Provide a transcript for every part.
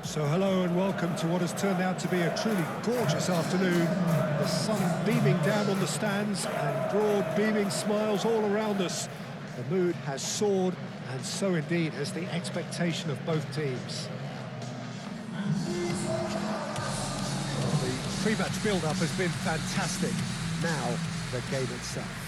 So hello and welcome to what has turned out to be a truly gorgeous afternoon. The sun beaming down on the stands and broad beaming smiles all around us. The mood has soared, and so indeed has the expectation of both teams. The pre-match build-up has been fantastic. Now, the game itself.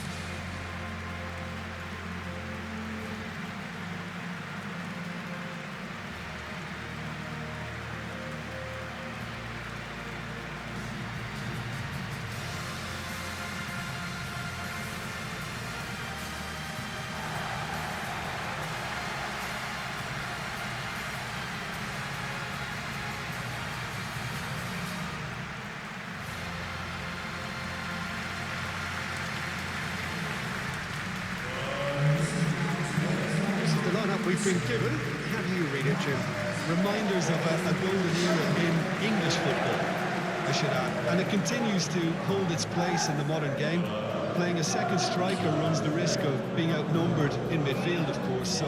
We've been given. How do you read it, Jim? Reminders of a golden era in English football, I should add. And it continues to hold its place in the modern game. Playing a second striker runs the risk of being outnumbered in midfield, of course. So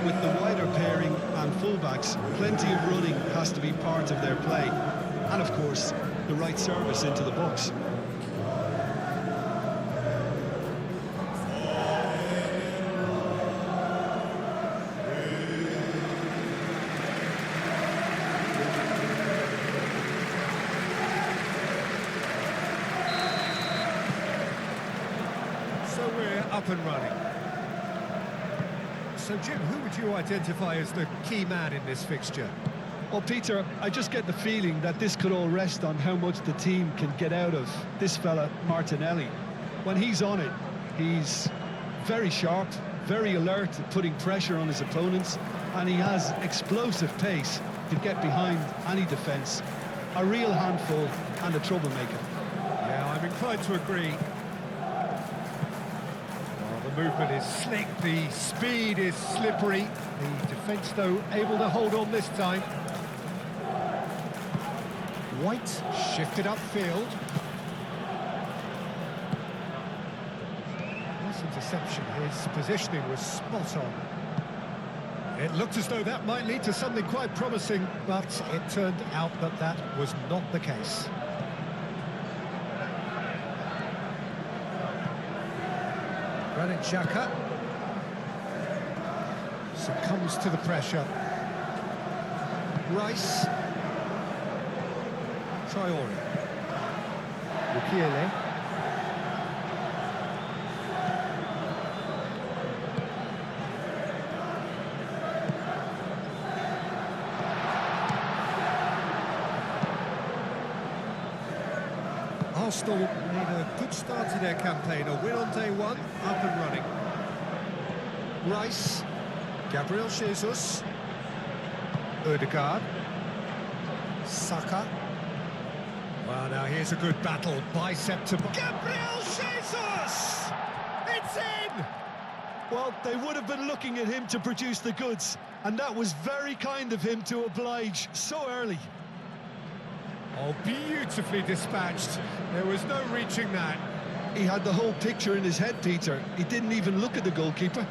with the wider pairing and fullbacks, plenty of running has to be part of their play. And of course, the right service into the box. Up and running. So, Jim, who would you identify as the key man in this fixture? Well, Peter, I just get the feeling that this could all rest on how much the team can get out of this fella, Martinelli. When he's on it, he's very sharp, very alert at putting pressure on his opponents, and he has explosive pace to get behind any defence. A real handful and a troublemaker. Yeah, I'm inclined to agree. Movement is slick, the speed is slippery. The defence, though, able to hold on this time. White shifted upfield. Nice interception. His positioning was spot on. It looked as though that might lead to something quite promising, but it turned out that that was not the case. Granit Xhaka succumbs to the pressure. Rice. Traore. Mukiele. Arsenal made a good start to their campaign, a win on day one, up and running. Rice, Gabriel Jesus, Ødegaard, Saka. Well, now here's a good battle, bicep to... Gabriel Jesus! It's in! Well, they would have been looking at him to produce the goods, and that was very kind of him to oblige so early. Oh, beautifully dispatched. There was no reaching that. He had the whole picture in his head, Peter. He didn't even look at the goalkeeper.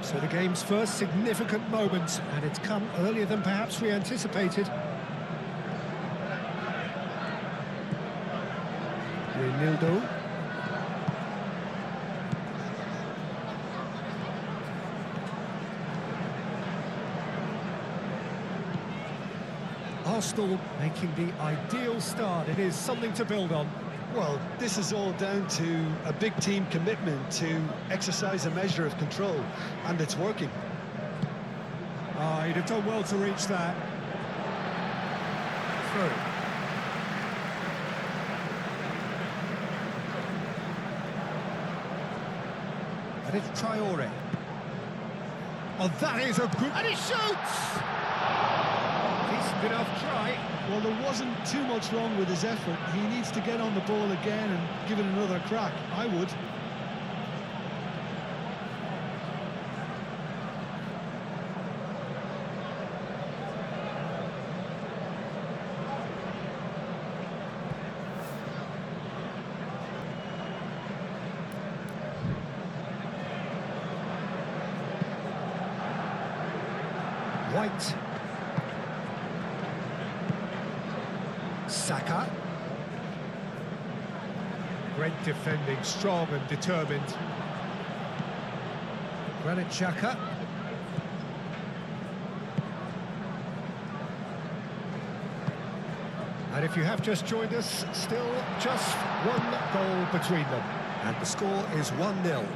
So the game's first significant moment, and it's come earlier than perhaps we anticipated. Renildo. Arsenal making the ideal start. It is something to build on. Well, this is all down to a big team commitment to exercise a measure of control, and it's working. He'd have done well to reach that. Through. And it's Traore. Oh, that is a good... And he shoots! Decent enough try. Well, there wasn't too much wrong with his effort. He needs to get on the ball again and give it another crack. I would. White. Saka. Great defending, strong and determined. Granit Xhaka. And if you have just joined us, still just one goal between them. And the score is 1-0.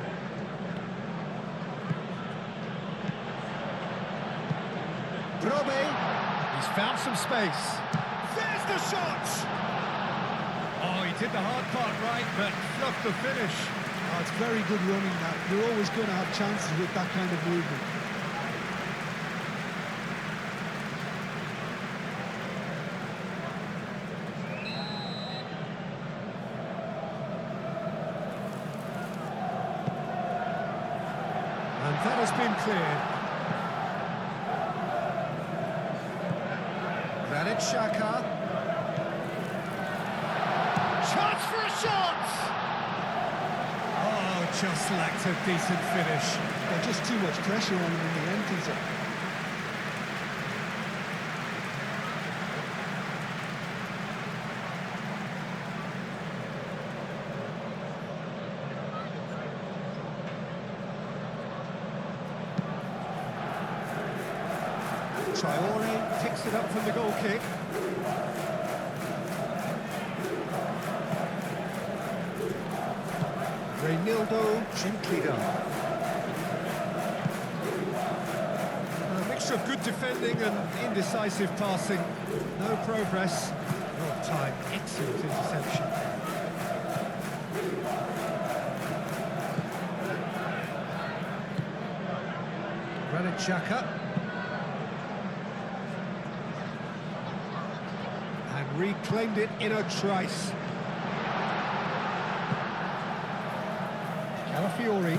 Brobbey. He's found some space. There's the shot! Oh, he did the hard part right, but fluffed the finish. Oh, it's very good running that. You're always going to have chances with that kind of movement. And that has been cleared. Granit Xhaka. Chance for a shot! Oh, just lacked a decent finish. Well, just too much pressure on him in the end, Peter. Traore picks it up from the goal kick. Reynildo, gently done. A mixture of good defending and indecisive passing. No progress. Well timed, excellent interception. Granit Xhaka. And reclaimed it in a trice. Calafiori.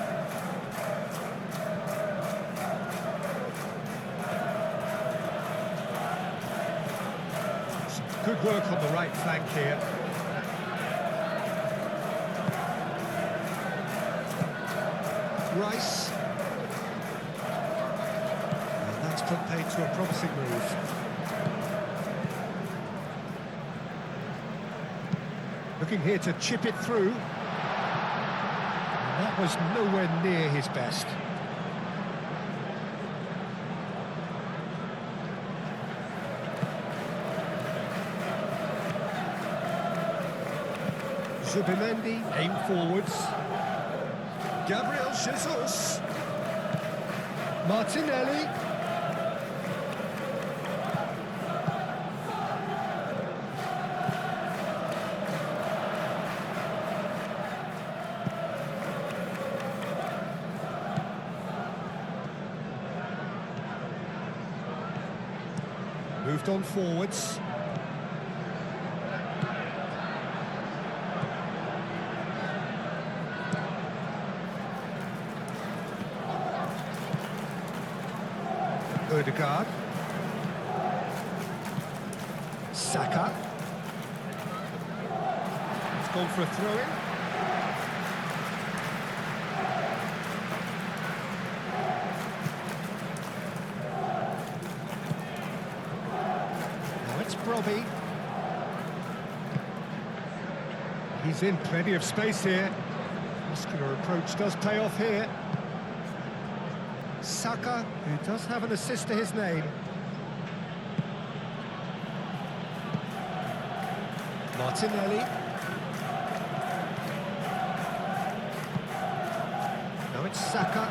Some good work on the right flank here. Rice. And that's put paid to a promising move. Looking here to chip it through. And that was nowhere near his best. Zubimendi, aim forwards. Gabriel Jesus. Martinelli. Moved on forwards. Odegaard. Saka. It's gone for a throw-in. Now it's Brobbey. He's in plenty of space here. Muscular approach does pay off here. Saka, who does have an assist to his name. Martinelli. Now it's Saka.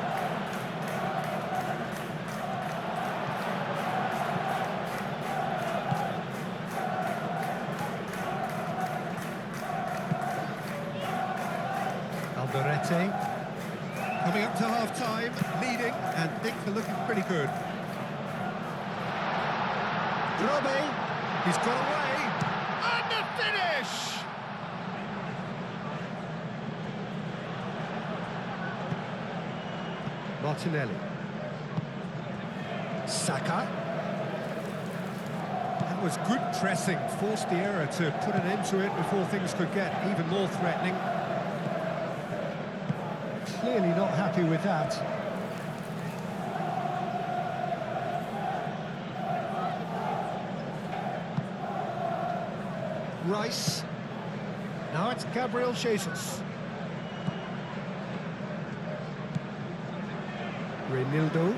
Alderete. Coming up to half-time, leading, and things are looking pretty good. Brobbey, he's got away, and the finish! Martinelli. Saka. That was good pressing, forced the error to put an end to it before things could get even more threatening. Clearly not happy with that. Rice. Now it's Gabriel Jesus. Reinildo.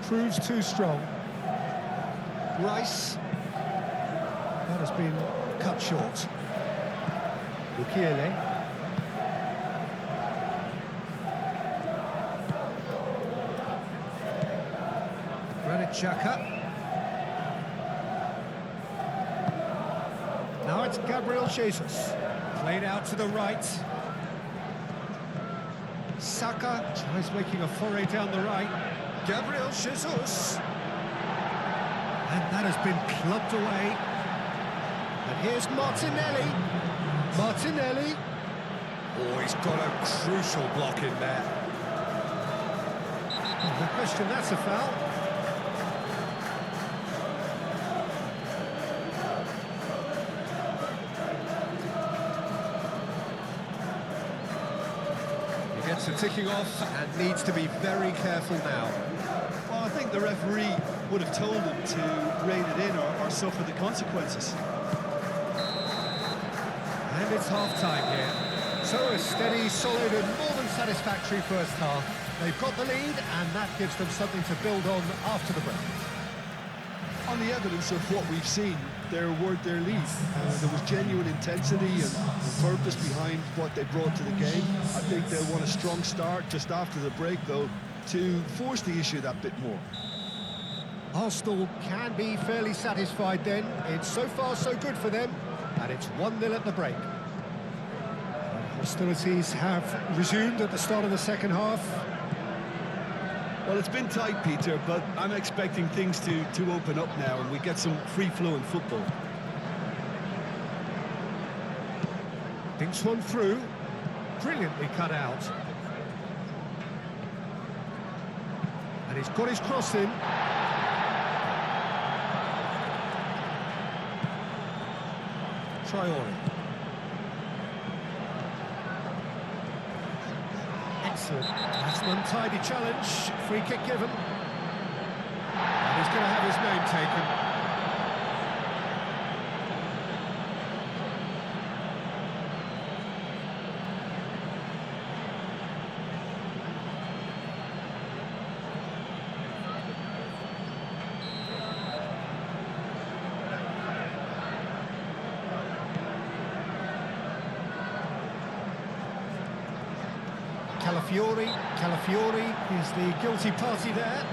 Proves too strong. Rice. That has been cut short. Mukiele. Granit Xhaka. Now it's Gabriel Jesus. Played out to the right. Saka tries making a foray down the right. Gabriel Jesus. And that has been clubbed away. And here's Martinelli. Martinelli. Oh, he's got a crucial block in there. No question, that's a foul. He gets a ticking off and needs to be very careful now. Well, I think the referee would have told him to rein it in or suffer the consequences. And it's half-time here. So a steady, solid and more than satisfactory first half. They've got the lead and that gives them something to build on after the break. On the evidence of what we've seen, they're worth their lead. There was genuine intensity and purpose behind what they brought to the game. I think they'll want a strong start just after the break, though, to force the issue that bit more. Arsenal can be fairly satisfied then. It's so far so good for them, and it's 1-0 at the break. Hostilities have resumed at the start of the second half. Well, it's been tight, Peter, but I'm expecting things to open up now and we get some free-flowing football. Thinks one through. Brilliantly cut out. And he's got his cross in. Traore. Excellent. That's an untidy challenge. Free kick given. And he's going to have his name taken. Calafiori is the guilty party there.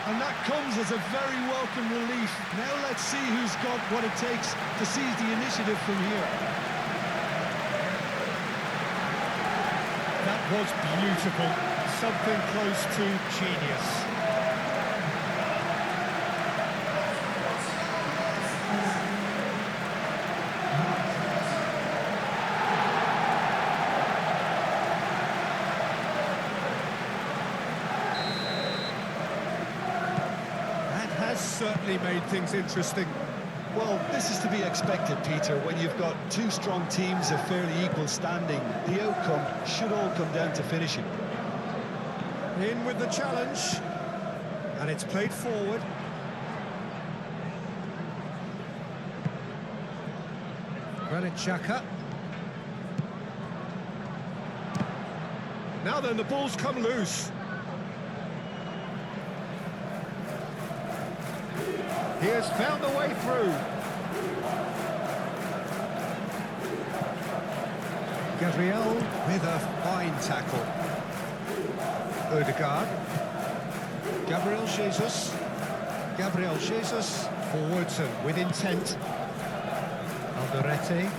And that comes as a very welcome relief. Now let's see who's got what it takes to seize the initiative from here. That was beautiful. Something close to genius. Certainly made things interesting. Well, this is to be expected, Peter. When you've got two strong teams of fairly equal standing, the outcome should all come down to finishing. In with the challenge, and it's played forward. Granit Xhaka. Now then, the ball's come loose. He has found a way through. Gabriel with a fine tackle. Odegaard. Gabriel Jesus. Gabriel Jesus forwards and with intent. Alderete.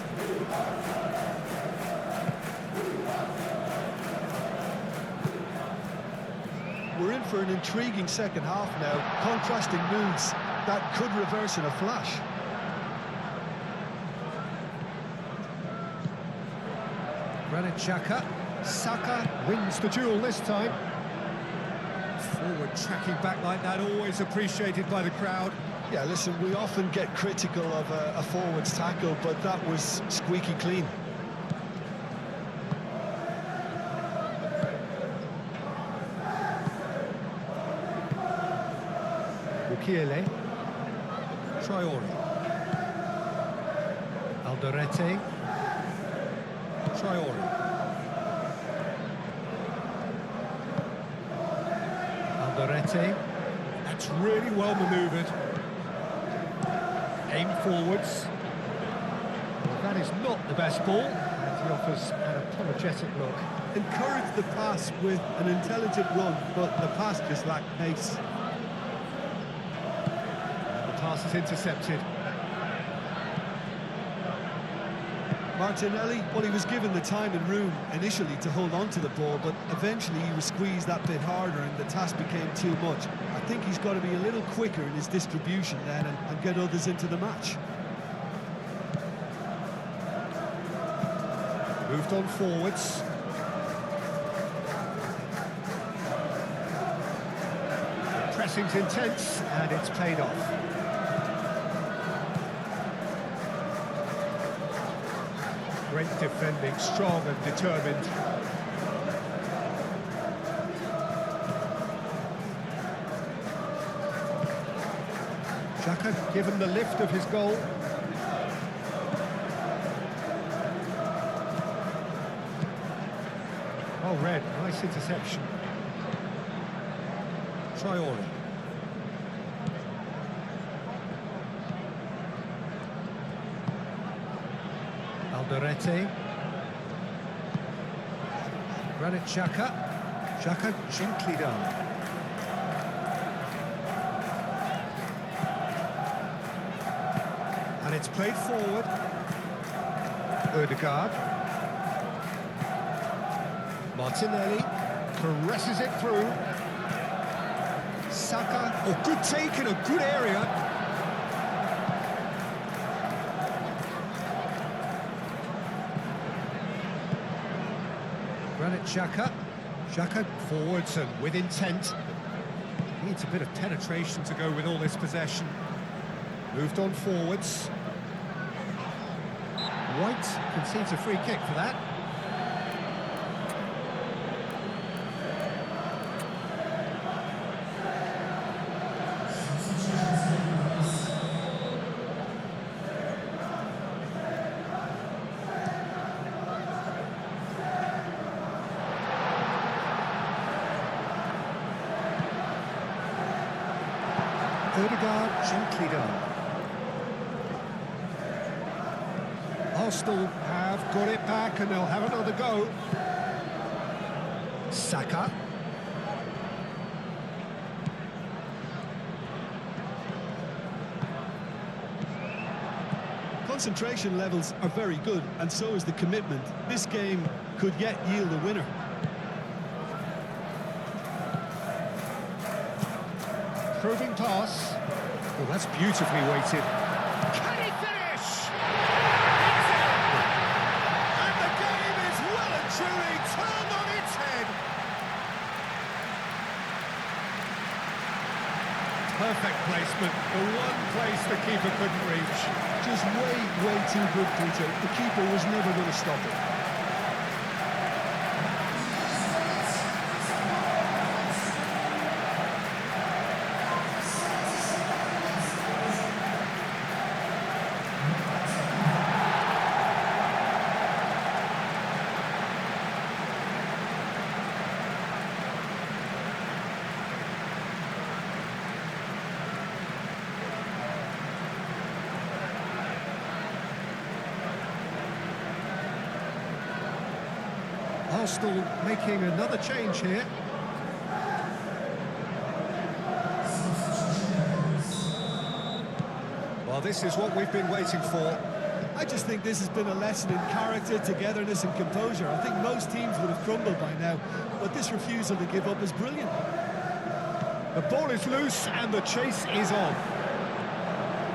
for an intriguing second half now. Contrasting moods that could reverse in a flash. Granit Xhaka. Saka wins the duel this time. Forward tracking back like that, always appreciated by the crowd. Yeah, listen, we often get critical of a forward's tackle, but that was squeaky clean. Mukiele. Traore. Alderete. Traore. Alderete. That's really well manoeuvred. Aim forwards. Well, that is not the best ball, and he offers an apologetic look. Encourage the pass with an intelligent run, but the pass just lacked pace. The pass is intercepted. Martinelli, well, he was given the time and room initially to hold on to the ball, but eventually he was squeezed that bit harder and the task became too much. I think he's got to be a little quicker in his distribution then and get others into the match. Moved on forwards. The pressing's intense and it's paid off. Great defending, strong and determined. Xhaka given the lift of his goal. Oh, Red, nice interception. Traore. Alderete. Granit Xhaka. Xhaka gently done. And it's played forward. Ødegaard. Martinelli caresses it through. Saka. Oh, good take in a good area. Granit Xhaka. Xhaka forwards and with intent. Needs a bit of penetration to go with all this possession. Moved on forwards. White concedes a free kick for that. Ødegaard gently done. Arsenal have got it back and they'll have another go. Saka. Concentration levels are very good, and so is the commitment. This game could yet yield a winner. Probing pass. Oh, that's beautifully weighted. Can he finish? And the game is well and truly turned on its head. Perfect placement. The one place the keeper couldn't reach. Just way too good, Peter. The keeper was never going to stop it. Arsenal making another change here. Well, this is what we've been waiting for. I just think this has been a lesson in character, togetherness and composure. I think most teams would have crumbled by now, but this refusal to give up is brilliant. The ball is loose and the chase is on.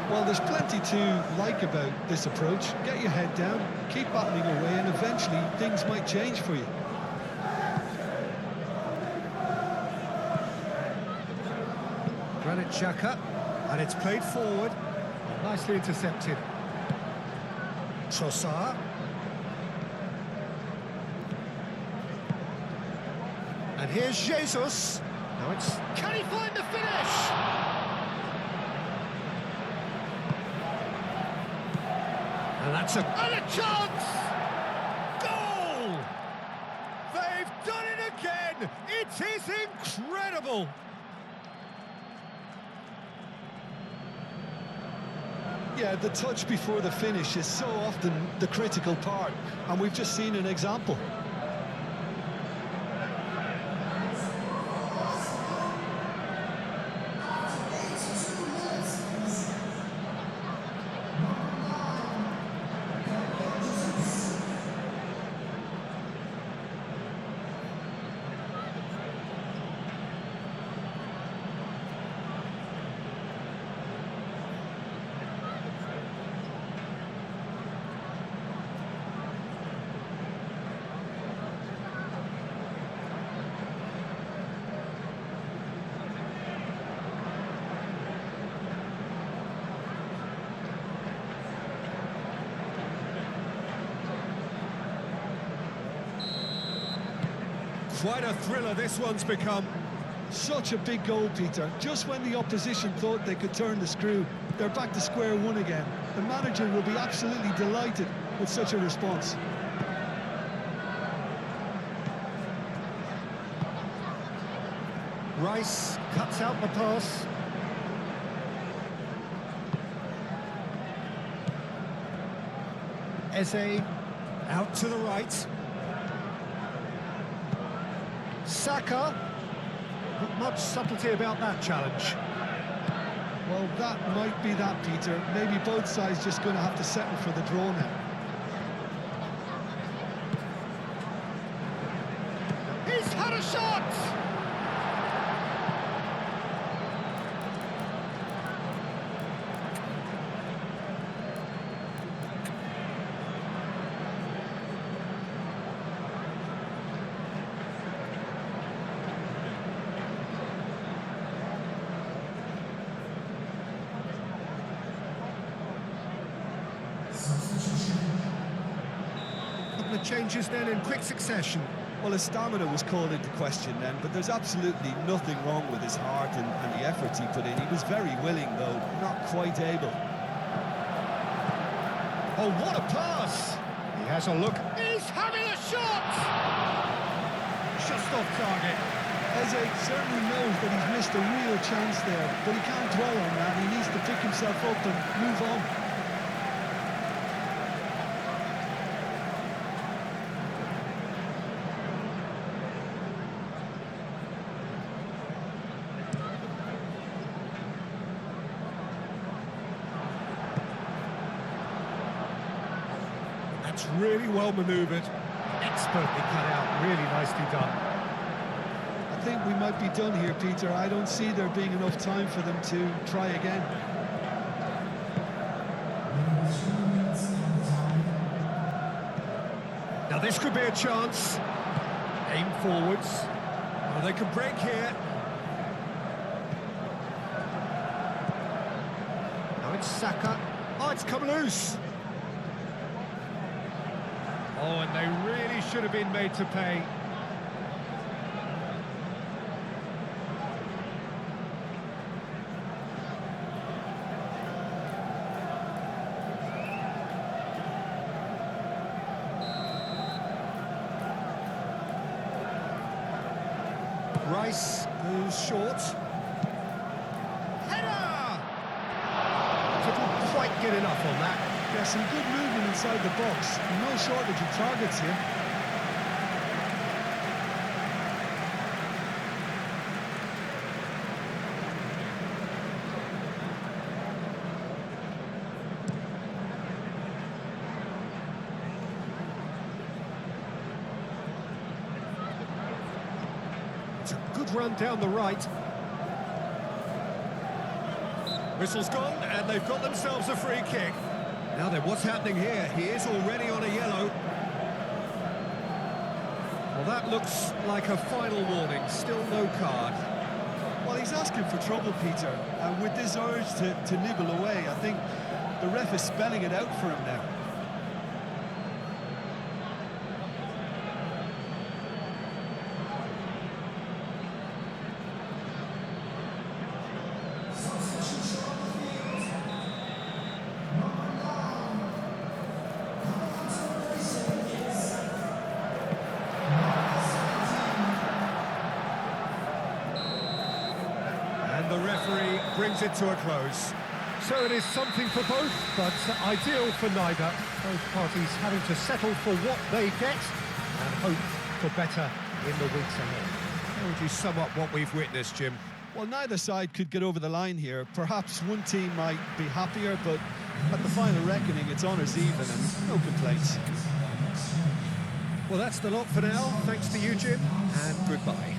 Well, there's plenty to like about this approach. Get your head down, keep battling away, and eventually things might change for you. Granit Xhaka, and it's played forward. Nicely intercepted. Trossard. And here's Jesus. Now it's... Can he find the finish? And that's a chance! Goal! They've done it again! It is incredible! Yeah, the touch before the finish is so often the critical part, and we've just seen an example. Quite a thriller this one's become. Such a big goal, Peter. Just when the opposition thought they could turn the screw, they're back to square one again. The manager will be absolutely delighted with such a response. Rice cuts out the pass. Eze out to the right. Saka, not much subtlety about that challenge. Well, that might be that, Peter. Maybe both sides just going to have to settle for the draw now. He's had a shot! Couple of changes then in quick succession. Well, his stamina was called into question then, but there's absolutely nothing wrong with his heart and the efforts he put in. He was very willing, though, not quite able. Oh, what a pass! He has a look. He's having a shot! Just off target. Eze certainly knows that he's missed a real chance there, but he can't dwell on that. He needs to pick himself up and move on. That's really well manoeuvred. Expertly cut out, really nicely done. I think we might be done here, Peter. I don't see there being enough time for them to try again. Now this could be a chance. Aim forwards. Oh, they can break here. Now it's Saka. Oh, it's come loose. Oh, and they really should have been made to pay. Rice goes short. Header! Didn't quite get enough on that. Yeah, some good movement inside the box. No shortage of targets here. It's a good run down the right. Whistle's gone, and they've got themselves a free kick. Now then, what's happening here? He is already on a yellow. Well, that looks like a final warning, still no card. Well, he's asking for trouble, Peter, and with this urge to nibble away, I think the ref is spelling it out for him now. The referee brings it to a close. So it is something for both, but ideal for neither. Both parties having to settle for what they get and hope for better in the weeks ahead. How would you sum up what we've witnessed, Jim? Well, neither side could get over the line here. Perhaps one team might be happier, but at the final reckoning, it's honours even and no complaints. Well, that's the lot for now. Thanks to you, Jim, and goodbye.